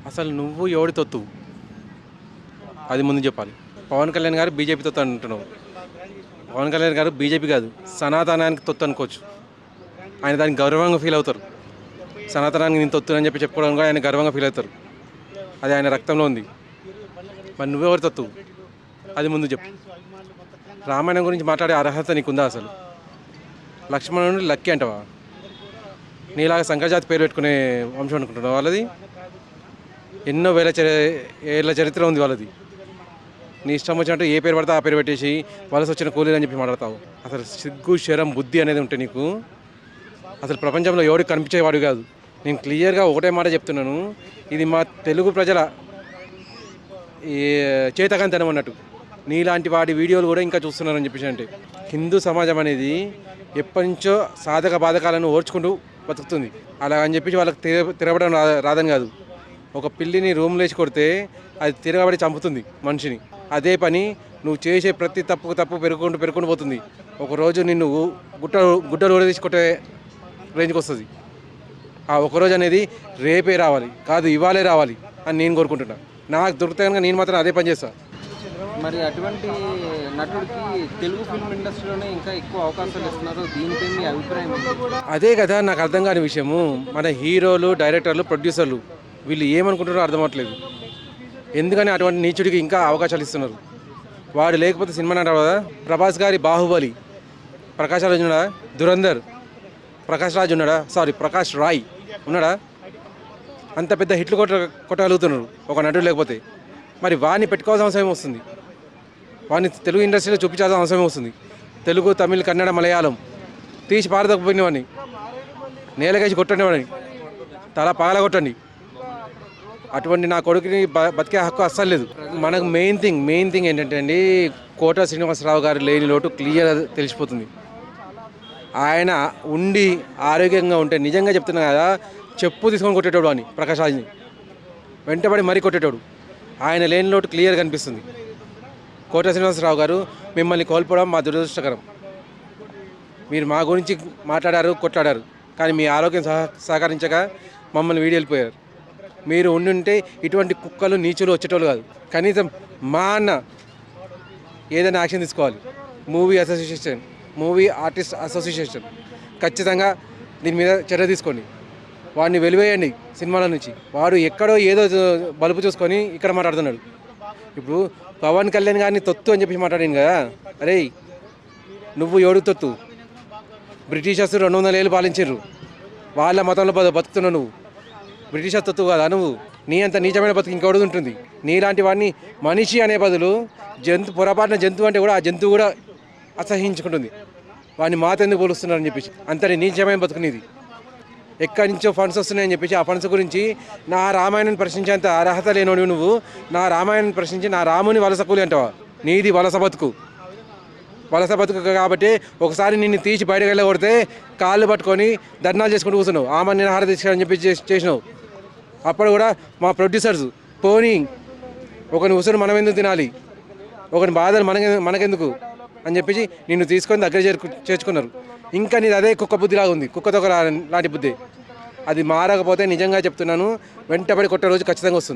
అసలు నువ్వు ఎవడి తొత్తు అది ముందు చెప్పాలి. పవన్ కళ్యాణ్ గారు బీజేపీ తొత్తు అంటున్నావు. పవన్ కళ్యాణ్ గారు బీజేపీ కాదు, సనాతనానికి తొత్తు అనుకోవచ్చు. ఆయన దానికి గౌరవంగా ఫీల్ అవుతారు. సనాతనానికి నేను తొత్తు అని చెప్పి చెప్పుకోవడం కూడా ఆయన గర్వంగా ఫీల్ అవుతారు. అది ఆయన రక్తంలో ఉంది. మరి నువ్వెవరి తొత్తు అది ముందు చెప్పు. రామాయణం గురించి మాట్లాడే అర్హత నీకుందా అసలు? లక్ష్మణుడు లక్కీ అంటవా? నీలాగా సంకరజాతి పేరు పెట్టుకునే వంశం అనుకుంటున్నావు వాళ్ళది? ఎన్నో ఏళ్ళ చరిత్ర ఉంది వాళ్ళది. నీ ఇష్టం వచ్చినట్టు ఏ పేరు పడితే ఆ పేరు పెట్టేసి వలస వచ్చిన కూలీలు అని చెప్పి మాట్లాడతావు. అసలు సిగ్గు శరం బుద్ధి అనేది ఉంటే నీకు అసలు ప్రపంచంలో ఎవరికి కనిపించేవాడు కాదు. నేను క్లియర్గా ఒకటే మాట చెప్తున్నాను, ఇది మా తెలుగు ప్రజల చేతకంతనం అన్నట్టు. నీలాంటి వాడి వీడియోలు కూడా ఇంకా చూస్తున్నారని చెప్పేసి. అంటే హిందూ సమాజం అనేది ఎప్పటి నుంచో సాధక బాధకాలను ఓర్చుకుంటూ బతుకుతుంది. అలా అని చెప్పి వాళ్ళకి తిరగబడడం రాదని కాదు. ఒక పిల్లిని రూమ్లో వేసి కొడితే అది తిరగబడి చంపుతుంది మనిషిని. అదే పని నువ్వు చేసే ప్రతి తప్పు పెరుగుకుంటూ పోతుంది. ఒకరోజు నిన్ను గుడ్డలు ఊడదీసి కొట్టే రేంజ్కి వస్తుంది. ఆ ఒకరోజు అనేది రేపే రావాలి, కాదు ఇవాళే రావాలి అని నేను కోరుకుంటున్నా. నాకు దొరికితే కనుక నేను మాత్రం అదే పని చేస్తాను. మరి అటువంటి నటుడికి తెలుగు ఫిల్మ్ ఇండస్ట్రీలోనే ఇంకా ఎక్కువ అవకాశాలు ఇస్తున్నారు. దీనిపై మీ అభిప్రాయం? అదే కదా నాకు అర్థం కాని విషయము. మన హీరోలు, డైరెక్టర్లు, ప్రొడ్యూసర్లు వీళ్ళు ఏమనుకుంటున్నారో అర్థం అవ్వట్లేదు. ఎందుకని అటువంటి నీచుడికి ఇంకా అవకాశాలు ఇస్తున్నారు? వాడు లేకపోతే సినిమా అంటారు కదా. ప్రభాస్ గారి బాహుబలి, ప్రకాష్ రాజ్ ఉన్నాడా? దురంధర్, ప్రకాష్ రాయ్ ఉన్నాడా? అంత పెద్ద హిట్లు కొట్టగలుగుతున్నారు ఒక నటుడు లేకపోతే. మరి వాడిని పెట్టుకోవాల్సిన అవసరం వస్తుంది, వాడిని తెలుగు ఇండస్ట్రీలో చూపించాల్సిన అవసరం వస్తుంది. తెలుగు, తమిళ్, కన్నడ, మలయాళం తీసి పారదకపోయిన వాడిని నేలకేసి కొట్టండి, వాడిని తల పగల కొట్టండి. అటువంటి నా కొడుకుని బతికే హక్కు అస్సలు లేదు. మనకు మెయిన్ థింగ్ ఏంటంటే అండి, కోట శ్రీనివాసరావు గారు లేని లోటు క్లియర్గా తెలిసిపోతుంది. ఆయన ఉండి ఆరోగ్యంగా ఉంటే నిజంగా చెప్తున్నా కదా, చెప్పు తీసుకొని కొట్టేటోడు అని ప్రకాష్ రాజ్ని వెంటబడి మరీ కొట్టేటోడు. ఆయన లేని లోటు క్లియర్గా కనిపిస్తుంది. కోట శ్రీనివాసరావు గారు, మిమ్మల్ని కోల్పోవడం మా దురదృష్టకరం. మీరు మా గురించి మాట్లాడారు, కొట్లాడారు, కానీ మీ ఆరోగ్యం సహకరించక మమ్మల్ని వీడి వెళ్ళిపోయారు. మీరు ఉండుంటే ఇటువంటి కుక్కలు, నీచులు వచ్చేటోళ్ళు కాదు. కనీసం మా అన్న ఏదైనా యాక్షన్ తీసుకోవాలి. మూవీ ఆర్టిస్ట్ అసోసియేషన్ ఖచ్చితంగా దీని మీద చర్య తీసుకోండి. వాడిని వెలివేయండి సినిమాల నుంచి. వాడు ఎక్కడో ఏదో బలుపు చూసుకొని ఇక్కడ మాట్లాడుతున్నాడు. ఇప్పుడు పవన్ కళ్యాణ్ గారిని తొత్తు అని చెప్పి మాట్లాడాను కదా. అరే నువ్వు ఎవడు తొత్తు? బ్రిటిషర్స్ 200 ఏళ్ళు పాలించారు, వాళ్ళ మతంలో బతుకుతున్నావు నువ్వు. బ్రిటిషర్ తొత్తు కదా నువ్వు. నీ అంత నీచమైన బతుకు ఇంకొకటి ఉంటుంది. నీలాంటి వాడిని మనిషి అనే బదులు పొరపాటున జంతువు అంటే కూడా ఆ జంతువు కూడా అసహించుకుంటుంది. వాడిని మాత ఎందుకు పోలుస్తున్నారని చెప్పేసి. అంతటి నీచమైన బతుకునేది. ఎక్కడి నుంచో ఫండ్స్ వస్తున్నాయని చెప్పేసి ఆ ఫండ్స్ గురించి నా రామాయణాన్ని ప్రశ్నించేంత అర్హత లేనోడు నువ్వు. నా రామాయణాన్ని ప్రశ్నించి నా రాముని వలస కూలి అంటావా? నీది వలస బతుకు కాబట్టి ఒకసారి నిన్ను తీసి బయటకు వెళ్ళగొడితే కాళ్ళు పట్టుకొని ధర్నాలు చేసుకుంటూ కూర్చున్నావు. ఆమె నేను హార తీసుకుని చెప్పి చేసినావు. అప్పుడు కూడా మా ప్రొడ్యూసర్స్ పోనీ ఒకరిని ఉసురు మనం ఎందుకు తినాలి, ఒకరిని బాధలు మనకెందుకు అని చెప్పేసి నిన్ను తీసుకొని దగ్గర చేర్చుకున్నారు. ఇంకా నీది అదే కుక్క బుద్ధిలాగా ఉంది, కుక్కతో లాంటి బుద్ధి. అది మారకపోతే నిజంగా చెప్తున్నాను, వెంటబడి కొట్టే రోజు ఖచ్చితంగా వస్తుంది.